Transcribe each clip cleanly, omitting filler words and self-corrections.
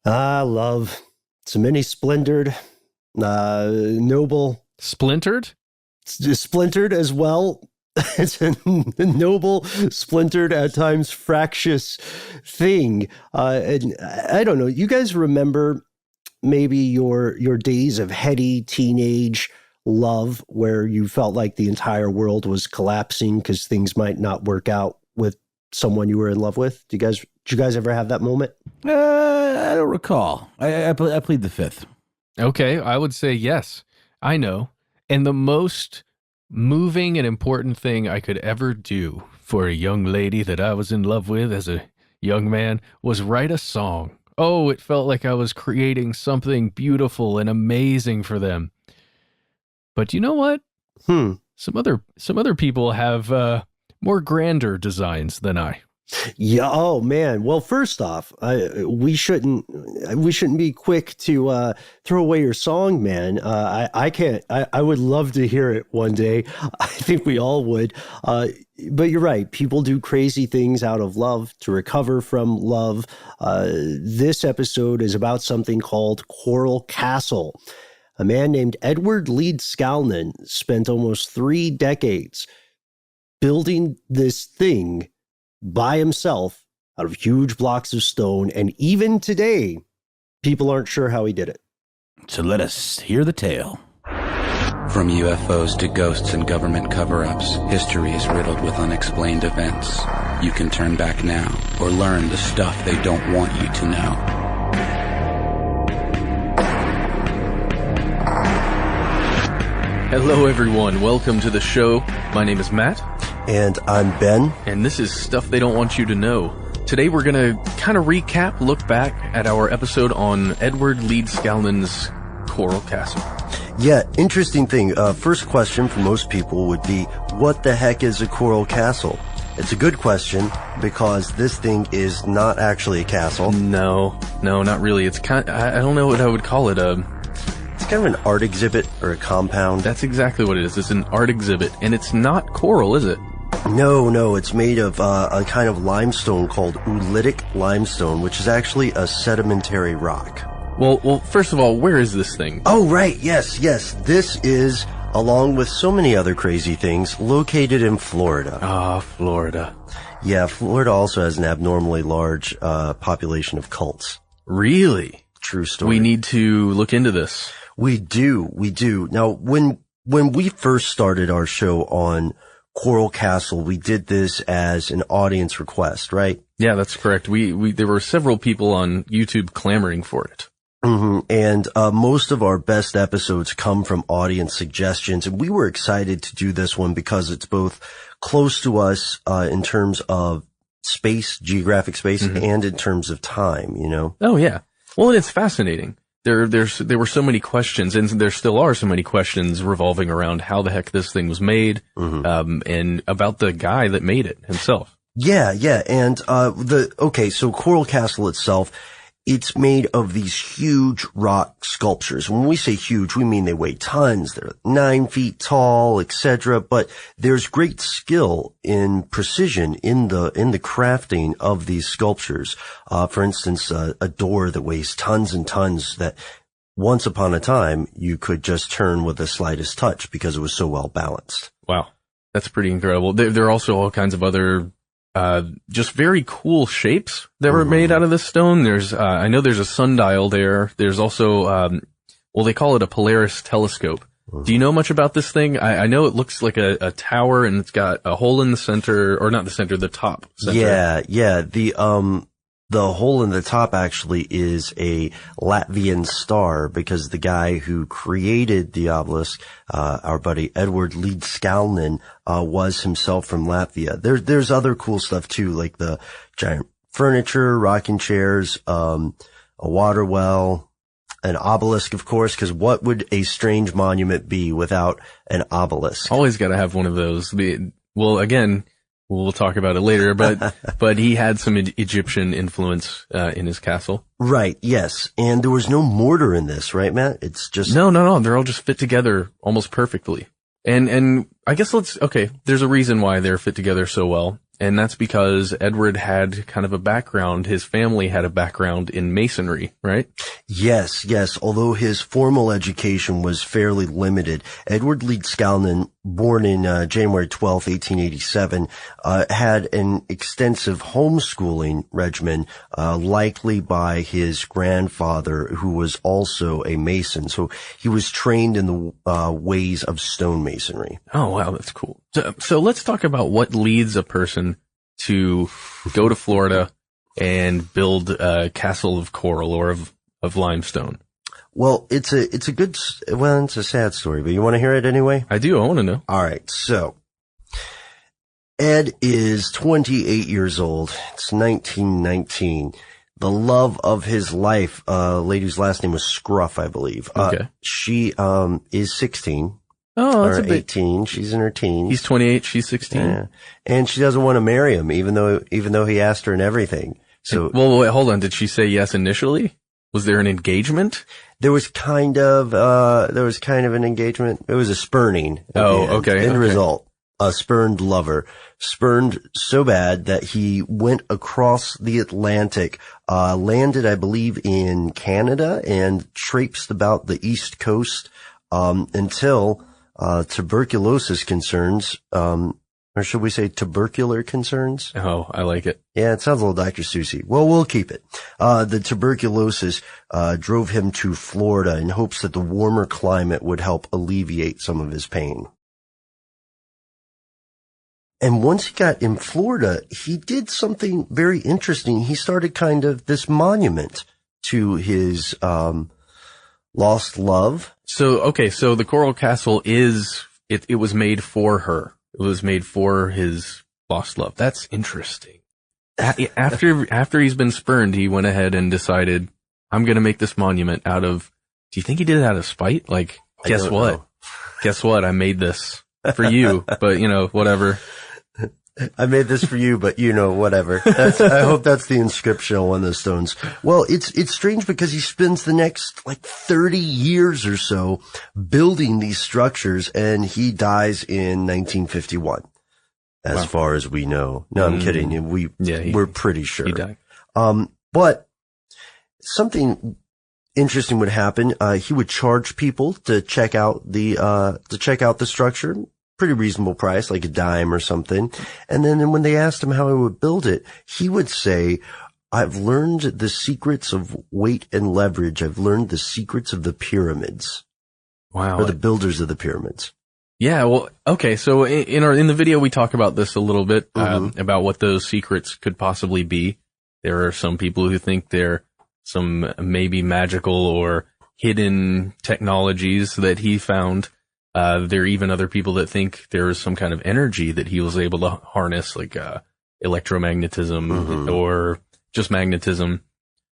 Ah, love. So many splintered, noble. Splintered? Splintered as well. It's a noble, splintered, at times fractious thing. And I don't know. You guys remember maybe your days of heady teenage love where you felt like the entire world was collapsing because things might not work out with someone you were in love with? Did you guys ever have that moment? I don't recall. I plead the fifth. Okay, I would say yes. I know. And the most moving and important thing I could ever do for a young lady that I was in love with as a young man was write a song. Oh, it felt like I was creating something beautiful and amazing for them. But you know what? Some other people have more grander designs than I. Yeah. Oh man. Well, first off, we shouldn't be quick to throw away your song, man. I can't. I would love to hear it one day. I think we all would. But you're right. People do crazy things out of love to recover from love. This episode is about something called Coral Castle. A man named Edward Leedskalnin spent almost 3 decades building this thing by himself out of huge blocks of stone. And even today, people aren't sure how he did it. So let us hear the tale. From UFOs to ghosts and government cover-ups, history is riddled with unexplained events. You can turn back now or learn the stuff they don't want you to know. Hello, everyone. Welcome to the show. My name is Matt. And I'm Ben. And this is Stuff They Don't Want You to Know. Today we're going to kind of recap, look back at our episode on Edward Leedskalnin's Coral Castle. Yeah, interesting thing. First question for most people would be, what the heck is a coral castle? It's a good question because this thing is not actually a castle. No, not really. It's I don't know what I would call it. It's kind of an art exhibit or a compound. That's exactly what it is. It's an art exhibit, and it's not coral, is it? No, it's made of a kind of limestone called oolitic limestone, which is actually a sedimentary rock. Well, first of all, where is this thing? Oh, right, yes. This is, along with so many other crazy things, located in Florida. Ah, Florida. Yeah, Florida also has an abnormally large population of cults. Really? True story. We need to look into this. We do. Now, when we first started our show on Coral Castle, we did this as an audience request, right? Yeah, that's correct. There were several people on YouTube clamoring for it. Mm-hmm. And most of our best episodes come from audience suggestions, and we were excited to do this one because it's both close to us in terms of space, geographic space, and in terms of time, you know? Oh, yeah. Well, and it's fascinating. There were so many questions, and there still are so many questions revolving around how the heck this thing was made, and about the guy that made it himself. Yeah. And, so Coral Castle itself, it's made of these huge rock sculptures. When we say huge, we mean they weigh tons. They're 9 feet tall, etc. But there's great skill in precision in the crafting of these sculptures. For instance, a door that weighs tons and tons that once upon a time you could just turn with the slightest touch because it was so well balanced. Wow. That's pretty incredible. There are also all kinds of other just very cool shapes that were made out of this stone. There's, I know there's a sundial there. There's also, they call it a Polaris telescope. Do you know much about this thing? I know it looks like a tower and it's got a hole in the center, or not the center, the top center. Yeah. The hole in the top actually is a Latvian star because the guy who created the obelisk, our buddy Edward Leedskalnin, was himself from Latvia. There's other cool stuff too, like the giant furniture, rocking chairs, a water well, an obelisk, of course, because what would a strange monument be without an obelisk? Always got to have one of those. Again, we'll talk about it later, but he had some Egyptian influence in his castle. Right, yes. And there was no mortar in this, right, Matt? It's just... No. They're all just fit together almost perfectly. And I guess there's a reason why they're fit together so well. And that's because Edward had kind of a background, his family had a background in masonry, right? Yes. Although his formal education was fairly limited, Edward Leedskalnin, born in January 12th, 1887, had an extensive homeschooling regimen, likely by his grandfather, who was also a mason. So he was trained in the ways of stonemasonry. Oh, wow, that's cool. So let's talk about what leads a person to go to Florida and build a castle of coral or of limestone. Well, it's a sad story, but you want to hear it anyway? I do. I want to know. All right. So Ed is 28 years old. It's 1919. The love of his life, lady's last name was Scruff, I believe. Okay. She, is 16. Oh, that's or a bit. 18. She's in her teens. He's 28. She's 16. Yeah. And she doesn't want to marry him, even though he asked her and everything. So, well, wait, hold on. Did she say yes initially? Was there an engagement? there was kind of an engagement. It was a spurning. Oh, okay. End result, a spurned lover. Spurned so bad that he went across the Atlantic, landed, I believe, in Canada and traipsed about the East Coast, until, tuberculosis concerns, or should we say tubercular concerns? Oh, I like it. Yeah, it sounds a little Dr. Seussy. Well, we'll keep it. The tuberculosis, drove him to Florida in hopes that the warmer climate would help alleviate some of his pain. And once he got in Florida, he did something very interesting. He started kind of this monument to his, lost love. So, okay. So the Coral Castle it was made for her. It was made for his lost love. That's interesting. After he's been spurned, he went ahead and decided, I'm going to make this monument out of, do you think he did it out of spite? Like, guess what? Know. Guess what? I made this for you, but whatever. I made this for you, but whatever. I hope that's the inscription on one of the stones. Well, it's strange because he spends the next 30 years or so building these structures, and he dies in 1951. As far as we know. No, I'm kidding. We're pretty sure. He died. But something interesting would happen. He would charge people to check out the structure. Pretty reasonable price, like a dime or something. And then when they asked him how he would build it, he would say, I've learned the secrets of weight and leverage. I've learned the secrets of the pyramids. Wow. Or the builders of the pyramids. Yeah, well, okay. So in the video, we talk about this a little bit, about what those secrets could possibly be. There are some people who think they're some maybe magical or hidden technologies that he found. There are even other people that think there is some kind of energy that he was able to harness, like, electromagnetism or just magnetism,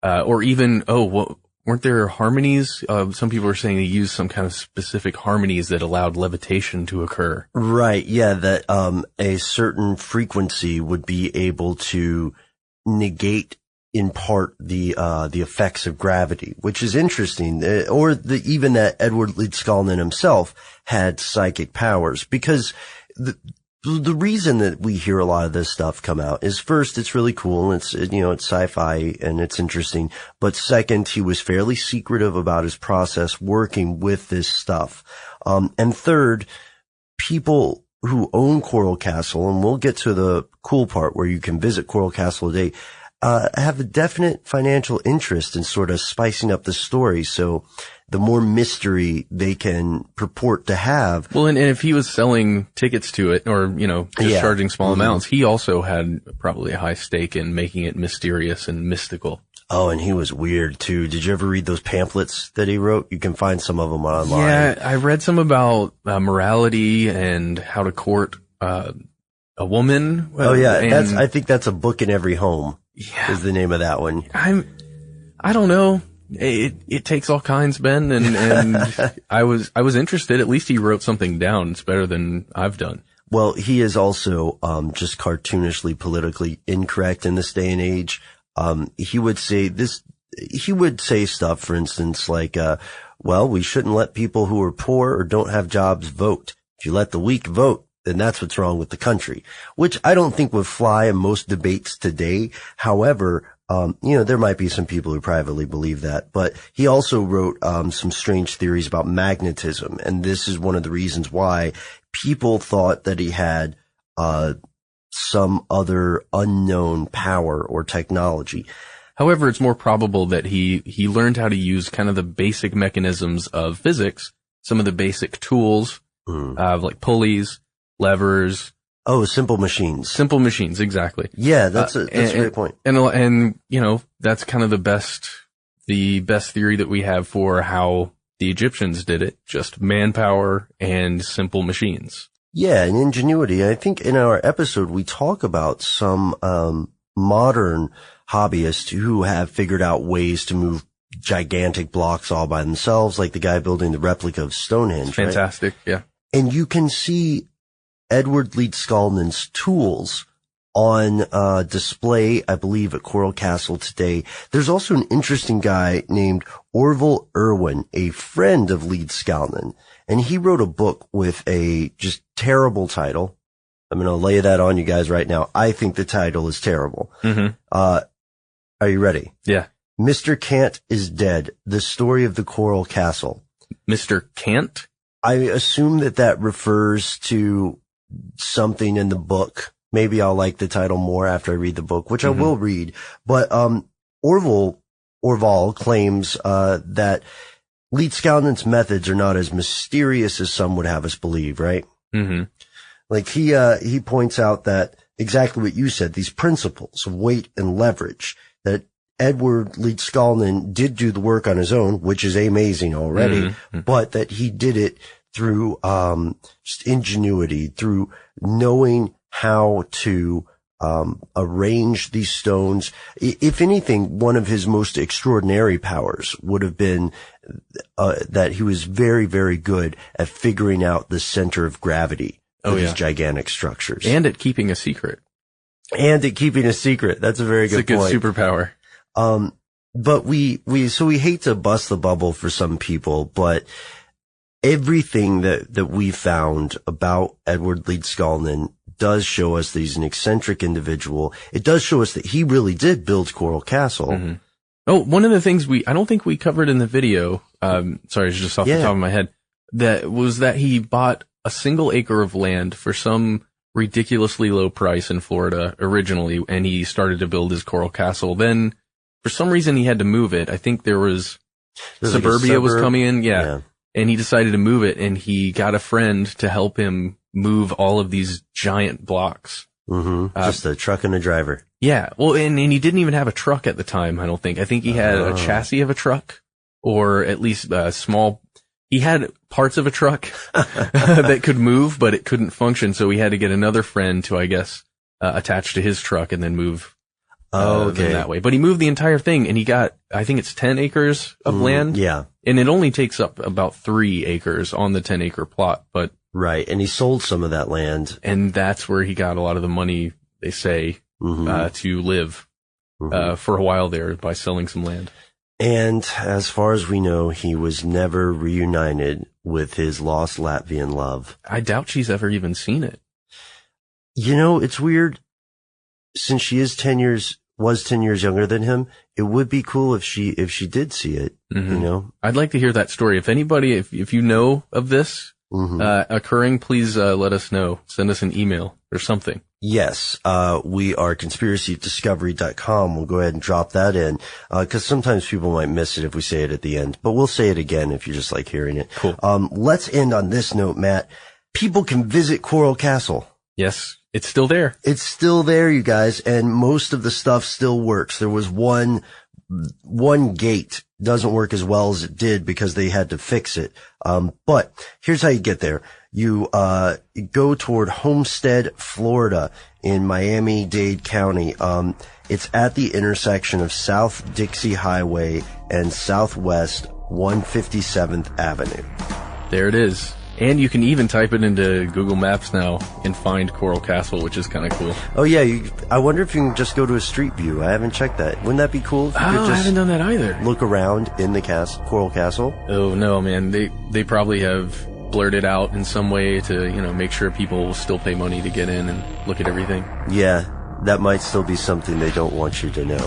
or even, weren't there harmonies? Some people are saying he used some kind of specific harmonies that allowed levitation to occur. Right. Yeah. That, a certain frequency would be able to negate in part the effects of gravity, which is interesting, even that Edward Leedskalnin himself had psychic powers, because the reason that we hear a lot of this stuff come out is, first, it's really cool, and it's sci-fi and it's interesting, but second, he was fairly secretive about his process working with this stuff. And third, people who own Coral Castle, and we'll get to the cool part where you can visit Coral Castle today, have a definite financial interest in sort of spicing up the story. So the more mystery they can purport to have. Well, and if he was selling tickets to it or, just charging small amounts, he also had probably a high stake in making it mysterious and mystical. Oh, and he was weird too. Did you ever read those pamphlets that he wrote? You can find some of them online. Yeah, I read some about morality and how to court a woman. Oh yeah, I think that's a book in every home. Yeah. Is the name of that one. I don't know. It takes all kinds, Ben, and I was interested. At least he wrote something down. It's better than I've done. Well, he is also, just cartoonishly politically incorrect in this day and age. He would say stuff, for instance, like, we shouldn't let people who are poor or don't have jobs vote. If you let the weak vote, then that's what's wrong with the country, which I don't think would fly in most debates today. However, there might be some people who privately believe that, but he also wrote, some strange theories about magnetism. And this is one of the reasons why people thought that he had, some other unknown power or technology. However, it's more probable that he learned how to use kind of the basic mechanisms of physics, some of the basic tools, like pulleys, levers. Oh, simple machines. Simple machines, exactly. Yeah, that's a great point. And that's kind of the best theory that we have for how the Egyptians did it, just manpower and simple machines. Yeah, and ingenuity. I think in our episode we talk about some modern hobbyists who have figured out ways to move gigantic blocks all by themselves, like the guy building the replica of Stonehenge. It's fantastic, right? Yeah. And you can see Edward Leedskalnin's tools on display, I believe, at Coral Castle today. There's also an interesting guy named Orville Irwin, a friend of Leedskalnin, and he wrote a book with a just terrible title. I'm going to lay that on you guys right now. I think the title is terrible. Mm-hmm. Are you ready? Yeah. Mr. Cant is Dead, the story of the Coral Castle. Mr. Cant? I assume that refers to something in the book. Maybe I'll like the title more after I read the book, which I will read. But Orval claims that Leedskalnin's methods are not as mysterious as some would have us believe, right? Mm-hmm. Like he points out that exactly what you said, these principles of weight and leverage, that Edward Leedskalnin did do the work on his own, which is amazing already, but that he did it through just ingenuity, through knowing how to arrange these stones. If anything, one of his most extraordinary powers would have been that he was very, very good at figuring out the center of gravity of these gigantic structures. And at keeping a secret. That's a very good point. It's a good superpower. But we hate to bust the bubble for some people, but everything that we found about Edward Leedskalnin does show us that he's an eccentric individual. It does show us that he really did build Coral Castle. Mm-hmm. Oh, one of the things I don't think we covered in the video, sorry, it's just off the top of my head, that he bought a single acre of land for some ridiculously low price in Florida originally, and he started to build his Coral Castle. Then, for some reason, he had to move it. I think there's suburbia was coming in, yeah, and he decided to move it, and he got a friend to help him move all of these giant blocks. Mm-hmm. Just a truck and a driver. Yeah, well, and he didn't even have a truck at the time, I don't think. I think he had a chassis of a truck, or at least he had parts of a truck that could move, but it couldn't function, so he had to get another friend to, I guess, attach to his truck and then move them that way. But he moved the entire thing, and he got, I think it's 10 acres of land. Yeah. And it only takes up about 3 acres on the 10-acre plot, but... Right, and he sold some of that land. And that's where he got a lot of the money, they say, to live for a while there by selling some land. And as far as we know, he was never reunited with his lost Latvian love. I doubt she's ever even seen it. You know, it's weird. Since she is 10 years younger than him, it would be cool if she did see it, you know? I'd like to hear that story. If anybody, if you know of this occurring, please let us know. Send us an email or something. Yes, we are conspiracydiscovery.com. We'll go ahead and drop that in, cause sometimes people might miss it if we say it at the end, but we'll say it again if you just like hearing it. Cool. Let's end on this note, Matt. People can visit Coral Castle. Yes, it's still there. It's still there, you guys, and most of the stuff still works. There was one gate doesn't work as well as it did because they had to fix it. But here's how you get there. You go toward Homestead, Florida in Miami-Dade County. It's at the intersection of South Dixie Highway and Southwest 157th Avenue. There it is. And you can even type it into Google Maps now and find Coral Castle, which is kind of cool. Oh, yeah. I wonder if you can just go to a street view. I haven't checked that. Wouldn't that be cool if you could just I haven't done that either. Look around in the Coral Castle? Oh, no, man. They probably have blurt it out in some way to, make sure people will still pay money to get in and look at everything. Yeah, that might still be something they don't want you to know.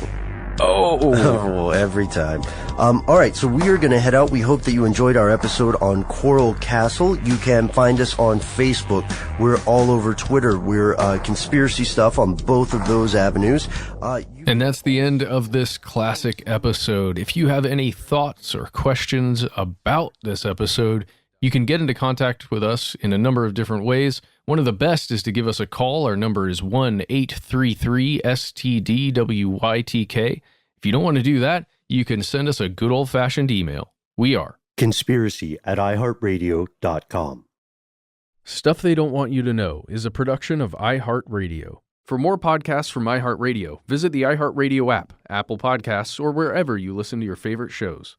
Oh, every time. All right, so we are going to head out. We hope that you enjoyed our episode on Coral Castle. You can find us on Facebook. We're all over Twitter. We're conspiracy stuff on both of those avenues. And that's the end of this classic episode. If you have any thoughts or questions about this episode, you can get into contact with us in a number of different ways. One of the best is to give us a call. Our number is 1-833-STDWYTK. If you don't want to do that, you can send us a good old-fashioned email. We are conspiracy@iHeartRadio.com. Stuff They Don't Want You to Know is a production of iHeartRadio. For more podcasts from iHeartRadio, visit the iHeartRadio app, Apple Podcasts, or wherever you listen to your favorite shows.